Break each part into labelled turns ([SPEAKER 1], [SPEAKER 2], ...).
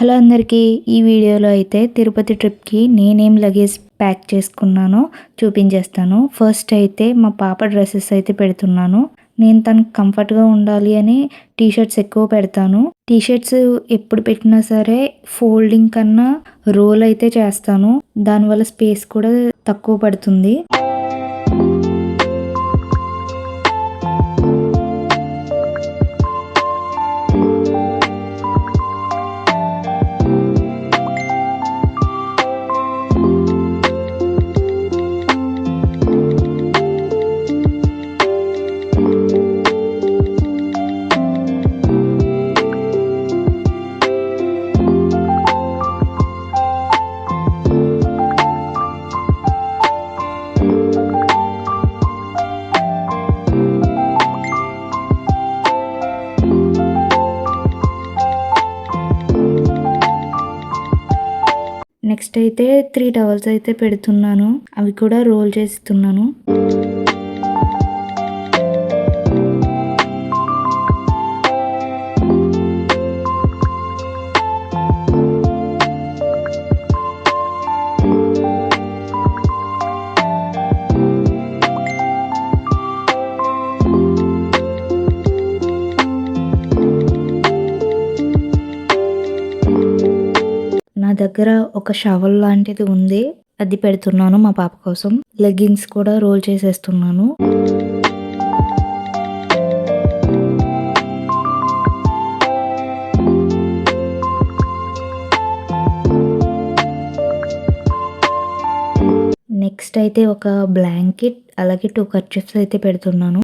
[SPEAKER 1] Hello అందరికీ. ఈ వీడియోలో అయితే తిరుపతి ట్రిప్‌కి నేనేం లగేజ్ ప్యాక్ చేసుకున్నానో చూపించేస్తాను. ఫస్ట్ అయితే మా పాప డ్రెసెస్ అయితే పెడుతున్నాను. నేను తనకి కంఫర్ట్‌గా ఉండాలి అని టీ షర్ట్స్ ఎక్కువ పెడతాను. టీ షర్ట్స్ ఎప్పుడు పెట్టినా సరే ఫోల్డింగ్ కన్నా రోల్ అయితే చేస్తాను. దానివల్ల స్పేస్ కూడా తక్కువ పడుతుంది. నెక్స్ట్ అయితే 3 టవల్స్ అయితే పెడుతున్నాను. అవి కూడా రోల్ చేస్తున్నాను. నా దగ్గర ఒక షవల్ లాంటిది ఉంది. అది పెడుతున్నాను మా పాప కోసం. లెగ్గింగ్స్ కూడా రోల్ చేసేస్తున్నాను. నెక్స్ట్ అయితే ఒక బ్లాంకెట్ అలాగే 2 కర్చీఫ్స్ అయితే పెడుతున్నాను.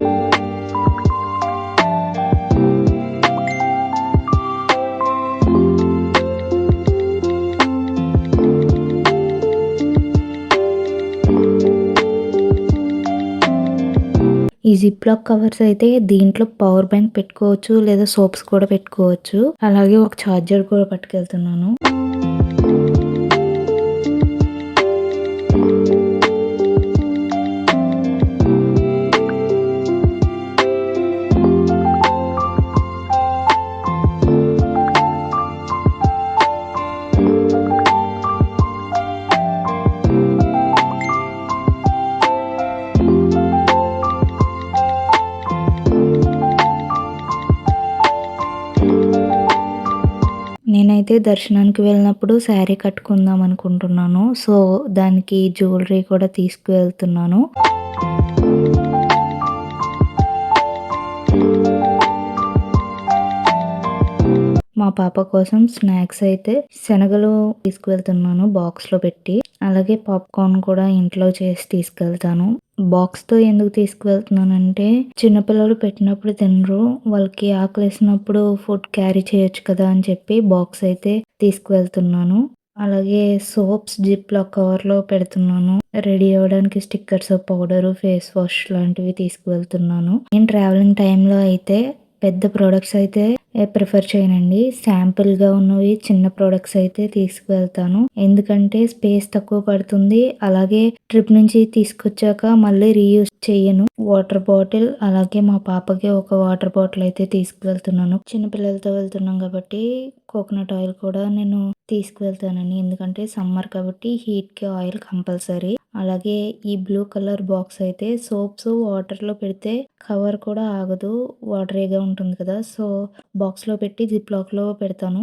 [SPEAKER 1] ఈ జిప్ లాక్ కవర్స్ అయితే దీంట్లో పవర్ బ్యాంక్ పెట్టుకోవచ్చు లేదా సోప్స్ కూడా పెట్టుకోవచ్చు. అలాగే ఒక ఛార్జర్ కూడా పట్టుకెళ్తున్నాను. నేనైతే దర్శనానికి వెళ్ళినప్పుడు శారీ కట్టుకుందాం అనుకుంటున్నాను. సో దానికి జ్యువెలరీ కూడా తీసుకువెళ్తున్నాను. మా పాప కోసం స్నాక్స్ అయితే శనగలు తీసుకువెళ్తున్నాను బాక్స్లో పెట్టి. అలాగే పాప్కార్న్ కూడా ఇంట్లో చేసి తీసుకెళ్తాను. బాక్స్తో ఎందుకు తీసుకువెళ్తున్నానంటే చిన్నపిల్లలు పెట్టినప్పుడు తినరు. వాళ్ళకి ఆకలేసినప్పుడు ఫుడ్ క్యారీ చేయొచ్చు కదా అని చెప్పి బాక్స్ అయితే తీసుకువెళ్తున్నాను. అలాగే సోప్స్ జిప్ లాక్ కవర్లో పెడుతున్నాను. రెడీ అవ్వడానికి స్టిక్కర్స్, పౌడరు, ఫేస్ వాష్ లాంటివి తీసుకువెళ్తున్నాను. నేను ట్రావెలింగ్ టైంలో అయితే పెద్ద ప్రొడక్ట్స్ అయితే ప్రిఫర్ చేయనండి. శాంపుల్గా ఉన్నవి చిన్న ప్రొడక్ట్స్ అయితే తీసుకువెళ్తాను. ఎందుకంటే స్పేస్ తక్కువ పడుతుంది. అలాగే ట్రిప్ నుంచి తీసుకొచ్చాక మళ్ళీ రీయూజ్ చేయను. వాటర్ బాటిల్ అలాగే మా పాపకి ఒక వాటర్ బాటిల్ అయితే తీసుకువెళ్తున్నాను. చిన్నపిల్లలతో వెళ్తున్నాం కాబట్టి కోకోనట్ ఆయిల్ కూడా నేను తీసుకువెళ్తానండి. ఎందుకంటే సమ్మర్ కాబట్టి హీట్కి ఆయిల్ కంపల్సరీ. అలాగే ఈ బ్లూ కలర్ బాక్స్ అయితే సోప్స్ వాటర్లో పెడితే కవర్ కూడా ఆగదు. వాటరీగా ఉంటుంది కదా. సో బాక్స్లో పెట్టి జిప్ లాక్లో పెడతాను.